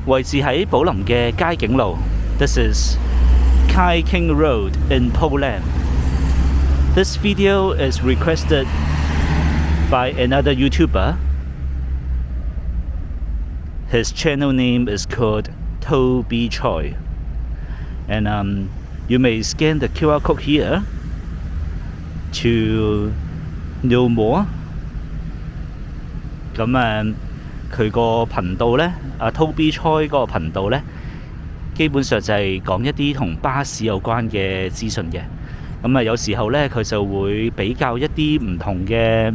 位置喺寶林嘅街景路。This is King Road in Poland. This video is requested by another YouTuber. His channel name is called Toby Choy. And you may scan the QR code here to know more. 咁佢個頻道呢，Toby Choy 嗰個頻道呢，基本上就係講一啲同巴士有關嘅資訊嘅。咁有時候呢，佢就會比較一啲唔同嘅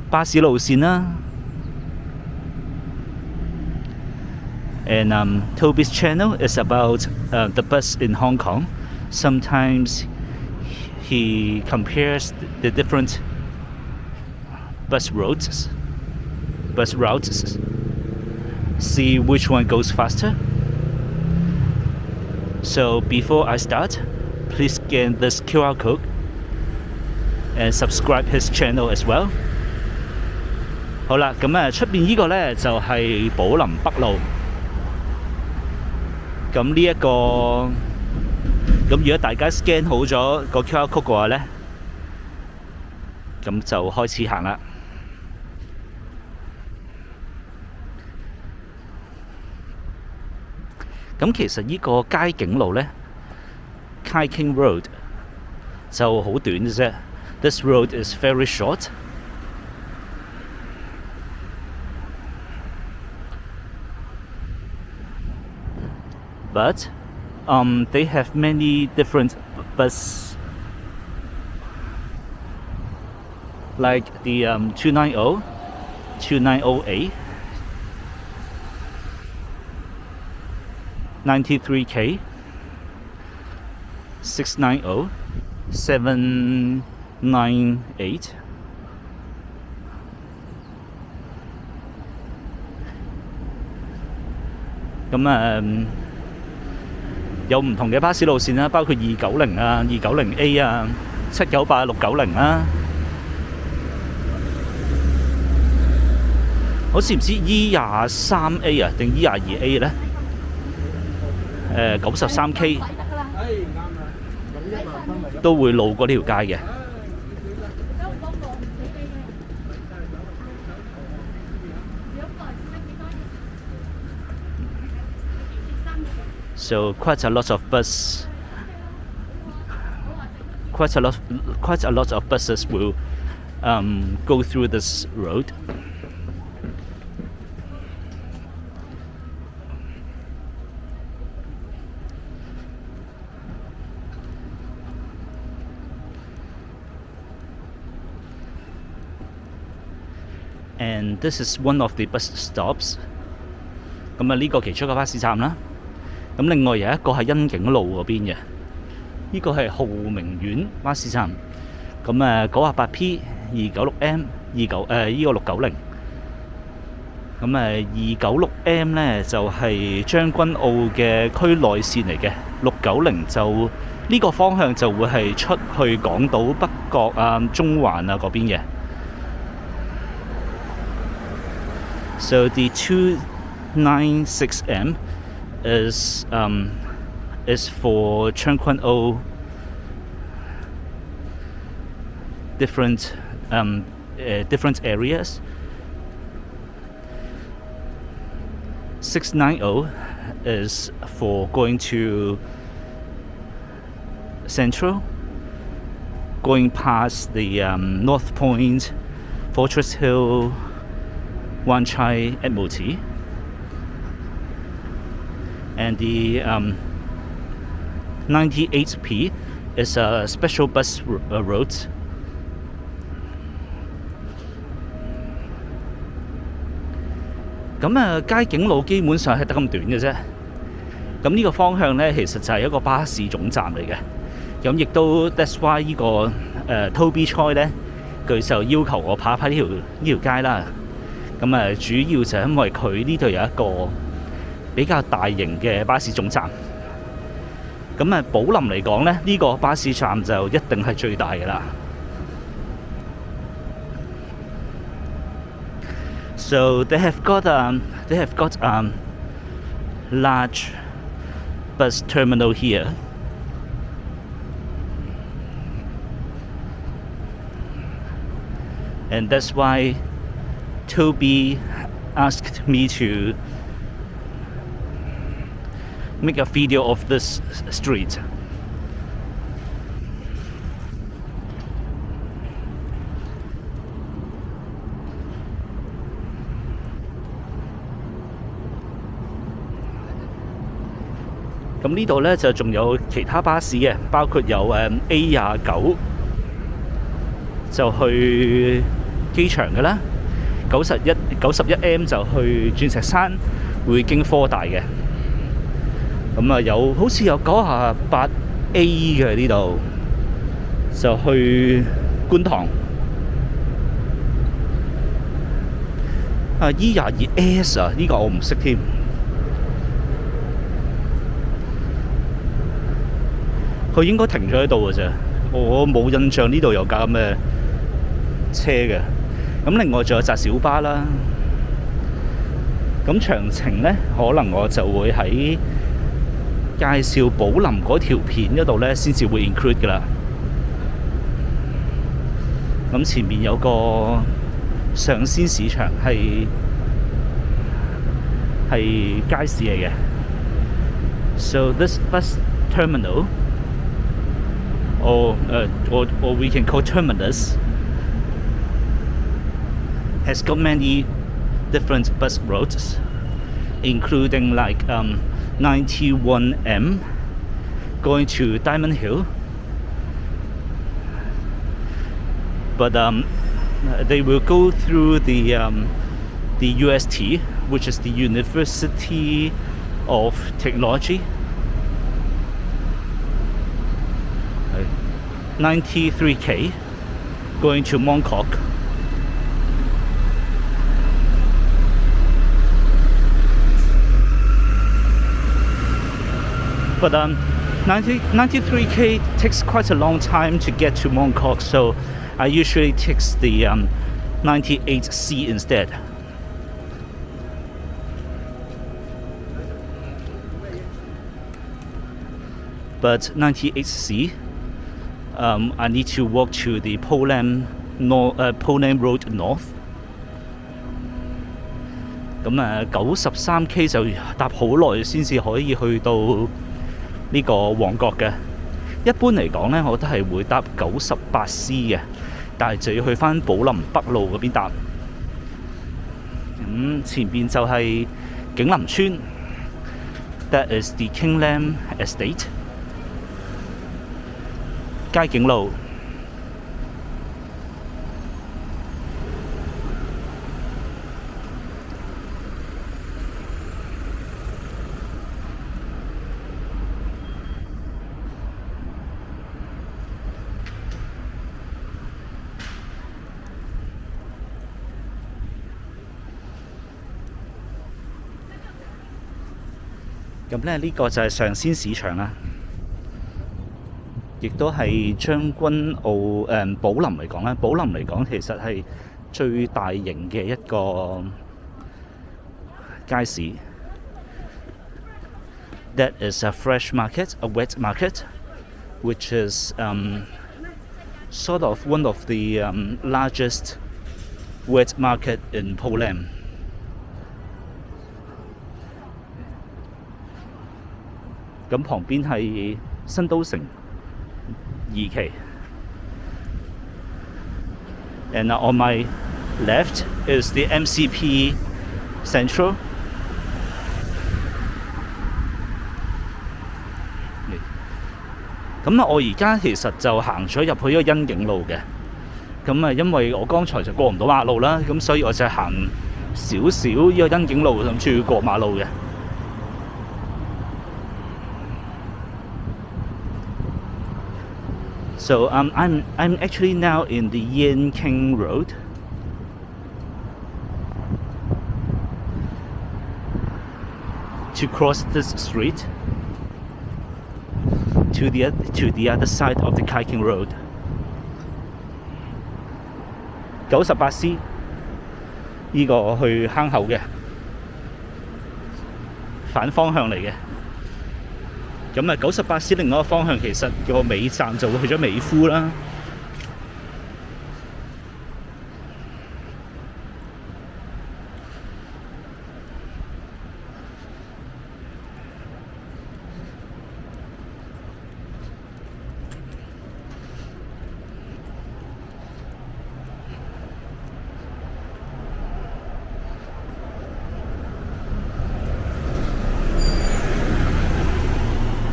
巴士路線啦。And Toby's channel is about the bus in Hong Kong. Sometimes he compares the different bus routes, see which one goes faster. So before I start, please scan this QR code and subscribe his channel as well. 好啦，咁出邊呢個呢就係寶林北路。咁呢一個，咁如果大家 scan 好咗個 QR code 嘅話呢，咁就開始行啦。咁其實呢個街景路呢 King Road 就好短嘅啫。This road is very short. But they have many different bus, like the 290, 290A, 93K, 690, 798. 咁有唔同嘅巴士路線啦，包括290啊、290A 啊、798、690啦。好似唔知 E23A 啊定 E22A 咧，93K 都會路過呢條街嘅。So quite a lot of buses will go through this road. And this is one of the bus stops. 咁呢個其中一個巴士站啦。咁另外有一個係欣景路嗰邊嘅，呢個係浩明苑巴士站。咁98P、296M、呢個690。咁296M 呢就係將軍澳嘅區內線嚟嘅，690就呢個方向就會係出去港島北角啊、中環啊嗰邊嘅。So the 296M is for 將軍澳 different areas. 690 is for going to Central, going past the North Point, Fortress Hill, Wan Chai, Admiralty. And the 98P is a special bus route. 咁街景路基本上係得咁短嘅啫。咁呢個方向呢，其實就係一個巴士總站嚟嘅。咁亦都 that's why 呢個Toby Choy 呢，佢就要求我拍一拍呢條街啦。咁主要就係因為佢呢度有一個比較大型嘅巴士總站。咁寶林嚟講呢，呢個巴士站就一定係最大嘅啦。So they have got large bus terminal here. And that's why Toby asked me to make a video of this street. 咁呢度呢，就仲有其他巴士嘅，包括有A29就去機場嘅啦，91M 就去鑽石山，會經科大嘅。咁啊有好似有98A 嘅呢度，就去觀塘。E22S 啊，呢個我唔識添。佢應該停咗喺度嘅啫，我冇印象呢度有架咁嘅車嘅。咁另外仲有紮小巴啦。咁詳情呢，可能我就會喺介紹寶林嗰條片嗰度呢，先至會 include 㗎啦。咁前面有個上鮮市場係街市嚟嘅。So this bus terminal, or we can call terminus, has got many different bus routes, including like 91M going to Diamond Hill, but they will go through the UST, which is the University of Technology. 93K going to Mongkok. But 93K takes quite a long time to get to Mongkok, so I usually take the 98C instead. But 98C, I need to walk to the Polam Road North. 咁93K 就搭好耐先至可以去到呢個旺角嘅。一般嚟講呢，我都係會搭98C 嘅，但係就要去返寶林北路嗰邊搭。咁前邊就係景林村 ，That is the Kingland Estate。街景路。咁咧呢個就係上鮮市場啦。亦都係將軍澳寶林嚟講咧，寶林嚟講其實係最大型嘅一個街市。That is a fresh market, a wet market, which is sort of one of the largest wet market in Poland. 咁旁邊係新都城。2期 and on my left is the MCP Central. 咁我而家其實就行咗入去呢個欣景路嘅，咁因為我剛才就過唔到馬路啦，咁所以我就行少少呢個欣景路，諗住過馬路嘅。So I'm actually now in the Yan King Road. To cross this street to the other side of the Kaking Road. 98C 呢個去坑口嘅反方向嚟嘅。咁啊98C另外一個方向其實個尾站就會去咗美孚啦。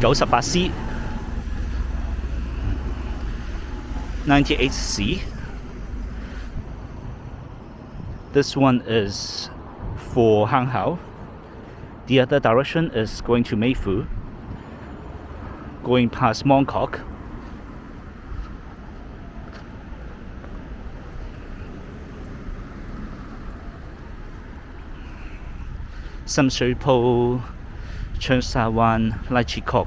98C 98C. This one is for Hang Hao. The other direction is going to Meifu, going past Mongkok. Some 水鋪長沙灣拉切角。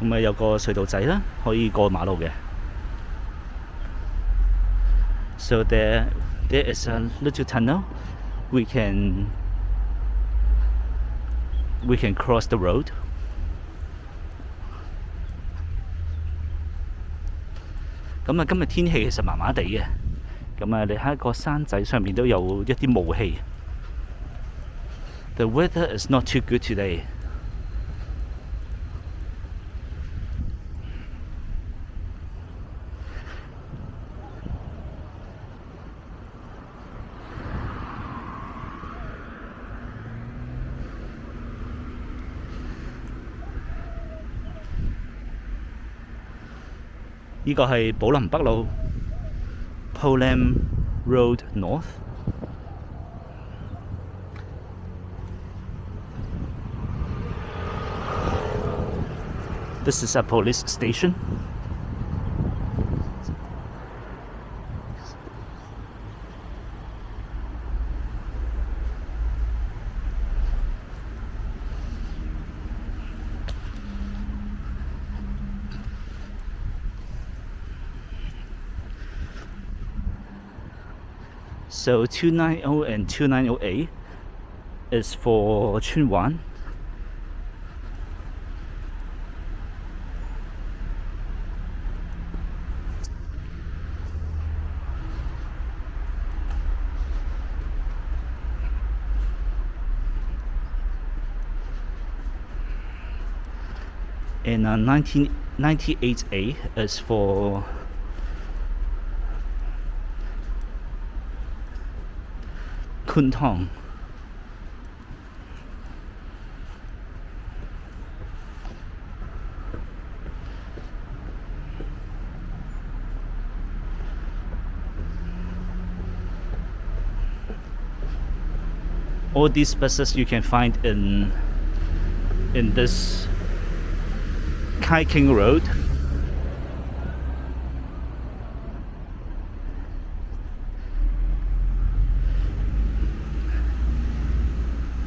咁啊有個隧道仔啦，可以過馬路嘅。So there is a little tunnel. We can cross the road. 咁啊今日天氣其實麻麻地嘅，咁啊你喺個山仔上面都有一啲霧氣。The weather is not too good today.呢個係寶林北路 Polam Road North。This is a police station. So 290 and 290A is for Chunwan. And 1998A is for Kuntong. All these buses you can find in this Kai King Road.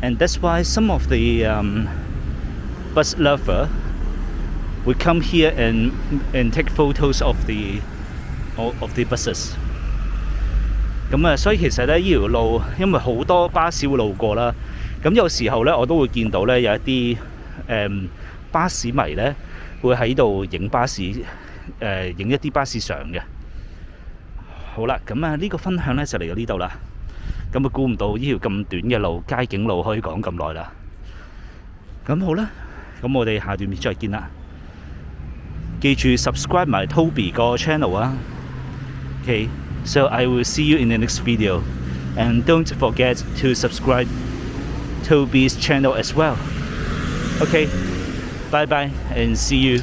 And that's why some of the bus lover would come here and take photos of the buses. 咁啊，所以其實咧，呢條路因為好多巴士會路過啦，咁有時候咧，我都會見到咧有一啲巴士迷咧會喺度影巴士影一啲巴士相嘅。好啦，咁啊呢個分享咧就嚟到呢度啦。咁啊，估唔到呢條咁短嘅路，街景路可以講咁耐啦。咁好啦，咁我哋下段片再見啦。記住 subscribe 埋 Toby 個 channel 啊。Okay, so I will see you in the next video, and don't forget to subscribe Toby's channel as well. Okay, bye bye and see you.